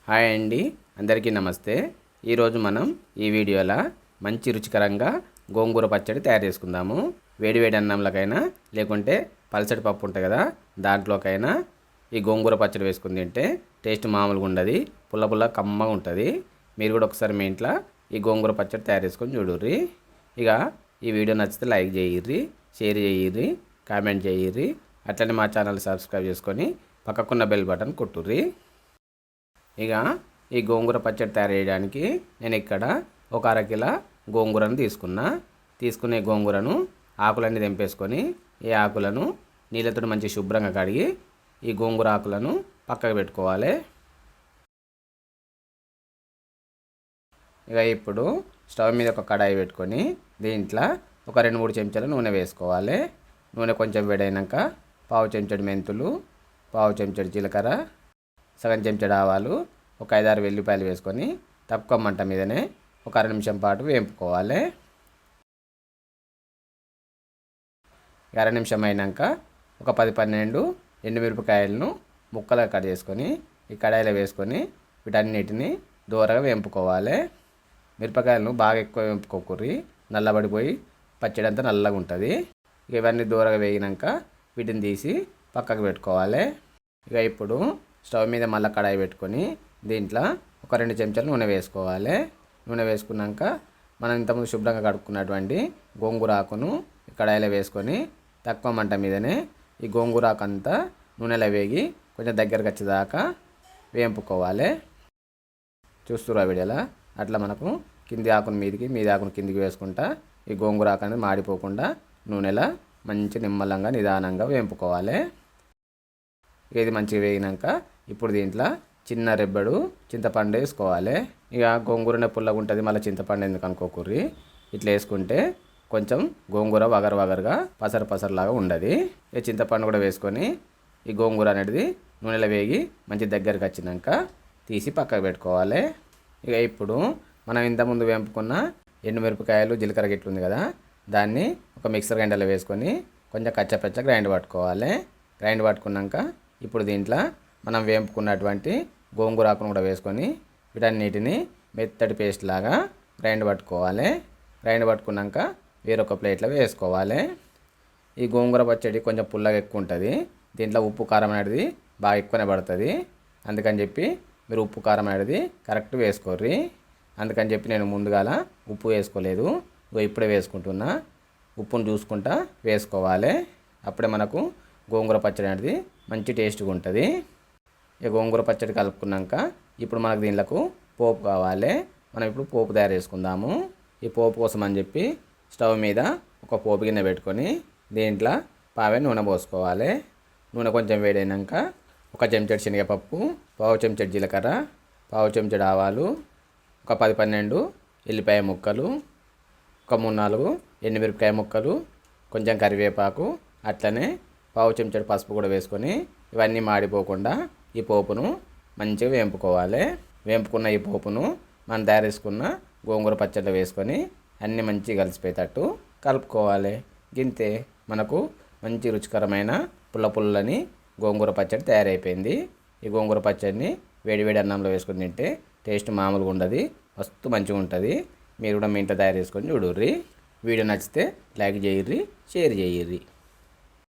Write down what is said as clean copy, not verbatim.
Hi అండి, అందరికీ నమస్తే. ఈరోజు మనం ఈ వీడియోలో మంచి రుచికరంగా గోంగూర పచ్చడి తయారు చేసుకుందాము. వేడివేడి అన్నంలకైనా లేకుంటే పలసటి పప్పు ఉంటుంది కదా, దాంట్లోకైనా ఈ గోంగూర పచ్చడి వేసుకుని తింటే టేస్ట్ మామూలుగా ఉండదు, పుల్ల పుల్ల కమ్మగా ఉంటుంది. మీరు కూడా ఒకసారి మీ ఇంట్లో ఈ గోంగూర పచ్చడి తయారు చేసుకొని చూడుర్రి. ఇక ఈ వీడియో నచ్చితే లైక్ చేయిర్రి, షేర్ చేయిర్రి, కామెంట్ చేయిర్రి. అట్లనే మా ఛానల్ సబ్స్క్రైబ్ చేసుకొని పక్కకున్న బెల్ బటన్ కొట్టుర్రి. ఇక ఈ గోంగూర పచ్చడి తయారు చేయడానికి నేను ఇక్కడ ఒక అరకిలో గోంగూరను తీసుకునే గోంగూరను ఆకులన్నీ తెంపేసుకొని ఈ ఆకులను నీళ్ళతో మంచి శుభ్రంగా కడిగి ఈ గోంగూర ఆకులను పక్కకు పెట్టుకోవాలి. ఇక ఇప్పుడు స్టవ్ మీద ఒక కడాయి పెట్టుకొని దీంట్లో ఒక 2-3 చెంచాల నూనె వేసుకోవాలి. నూనె కొంచెం వేడైనాక పావు చెంచాడు మెంతులు, పావు చెంచాడు జీలకర్ర, సగం చెంచాడు ఆవాలు, ఒక 5-6 వెల్లిపాయలు వేసుకొని తక్కువ మంట మీదనే ఒక అర నిమిషం పాటు వేపుకోవాలి. అర నిమిషం అయినాక ఒక 10-12 ఎండుమిరపకాయలను ముక్కలుగా కట్ చేసుకొని ఈ కడాయిలో వేసుకొని వీటన్నిటిని దూరగా వేపుకోవాలి. మిరపకాయలను బాగా ఎక్కువ వేపుకోకూరి, నల్లబడిపోయి పచ్చడి అంతా నల్లగా ఉంటుంది. ఇక ఇవన్నీ దూరగా వేగినాక వీటిని తీసి పక్కకు పెట్టుకోవాలి. ఇక ఇప్పుడు స్టవ్ మీద మళ్ళీ కడాయి పెట్టుకొని దీంట్లో ఒక 2 చెంచాలు నూనె వేసుకోవాలి. నూనె వేసుకున్నాక మనం ఇంతకుముందు శుభ్రంగా కడుక్కున్నటువంటి గోంగూర ఆకును కడాయిలో వేసుకొని తక్కువ మంట మీదనే ఈ గోంగూర ఆకు అంతా నూనెలో వేగి కొంచెం దగ్గరకు వచ్చేదాకా వేపుకోవాలి. చూస్తురా వీడియోలో అట్లా మనకు కింది ఆకును మీది ఆకును కిందికి వేసుకుంటా ఈ గోంగూర ఆకు అనేది మాడిపోకుండా నూనెలో మంచి నిమ్మలంగా నిదానంగా వేపుకోవాలి. ఇది మంచిగా వేగినాక ఇప్పుడు దీంట్లో చిన్న రెబ్బడు చింతపండు వేసుకోవాలి. ఇక గోంగూరనే పుల్లగా ఉంటుంది, మళ్ళీ చింతపండు ఎందుకు అనుకోకూర్రి. ఇట్లా వేసుకుంటే కొంచెం గోంగూర వగరుగా పసరులాగా ఉండదు. ఇక చింతపండు కూడా వేసుకొని ఈ గోంగూర అనేది నూనెలో వేగి మంచి దగ్గరికి వచ్చినాక తీసి పక్కకు పెట్టుకోవాలి. ఇక ఇప్పుడు మనం ఇంతకుముందు వేపుకున్న ఎండుమిరపకాయలు జీలకర్ర గిట్లు ఉంది కదా, దాన్ని ఒక మిక్సర్ గ్రైండర్లో వేసుకొని కొంచెం కచ్చపచ్చ గ్రైండ్ పట్టుకోవాలి. గ్రైండ్ పట్టుకున్నాక ఇప్పుడు దీంట్లో మనం వేపుకున్నటువంటి గోంగూర ఆకును కూడా వేసుకొని వీటన్నిటిని మెత్తటి పేస్ట్ లాగా గ్రైండ్ పట్టుకోవాలి. గ్రైండ్ పట్టుకున్నాక వేరొక ప్లేట్లో వేసుకోవాలి. ఈ గోంగూర పచ్చడి కొంచెం పుల్లగా ఎక్కువ ఉంటుంది, దీంట్లో ఉప్పు కారం అనేది బాగా ఎక్కువనే పడుతుంది. అందుకని చెప్పి మీరు ఉప్పు కారం అనేది కరెక్ట్ వేసుకోర్రి. అందుకని చెప్పి నేను ముందుగాల ఉప్పు వేసుకోలేదు, ఇప్పుడే వేసుకుంటున్నా. ఉప్పును చూసుకుంటా వేసుకోవాలి, అప్పుడే మనకు గోంగూర పచ్చడి అనేది మంచి టేస్ట్గా ఉంటుంది. ఇక గోంగూర పచ్చడి కలుపుకున్నాక ఇప్పుడు మనకు దీనిలకు పోపు కావాలి. మనం ఇప్పుడు పోపు తయారు చేసుకుందాము. ఈ పోపు కోసం అని చెప్పి స్టవ్ మీద ఒక పోపు గిన్నె పెట్టుకొని దీంట్లో పావే నూనె పోసుకోవాలి. నూనె కొంచెం వేడైనాక ఒక చెంచాడు శనగపప్పు, పావు చెంచాడు జీలకర్ర, పావు చెంచాడు ఆవాలు, ఒక 10-12 ఎల్లిపాయ ముక్కలు, ఒక 3-4 ఎండుమిరపకాయ ముక్కలు, కొంచెం కరివేపాకు, అట్లనే పావు చెంచాడు పసుపు కూడా వేసుకొని ఇవన్నీ మాడిపోకుండా ఈ పోపును మంచిగా వేపుకోవాలి. వేపుకున్న ఈ పోపును మనం తయారు చేసుకున్న గోంగూర పచ్చడిలో వేసుకొని అన్నీ మంచిగా కలిసిపోయేటట్టు కలుపుకోవాలి. గింతే మనకు మంచి రుచికరమైన పుల్లని గోంగూర పచ్చడి తయారైపోయింది. ఈ గోంగూర పచ్చడిని వేడివేడి అన్నంలో వేసుకొని తింటే టేస్ట్ మామూలుగా ఉండదు, మస్తు మంచిగా ఉంటుంది. మీరు కూడా మీ ఇంట్లో తయారు చేసుకొని చూడుర్రి. వీడియో నచ్చితే లైక్ చేయిర్రి, షేర్ చేయిర్రి.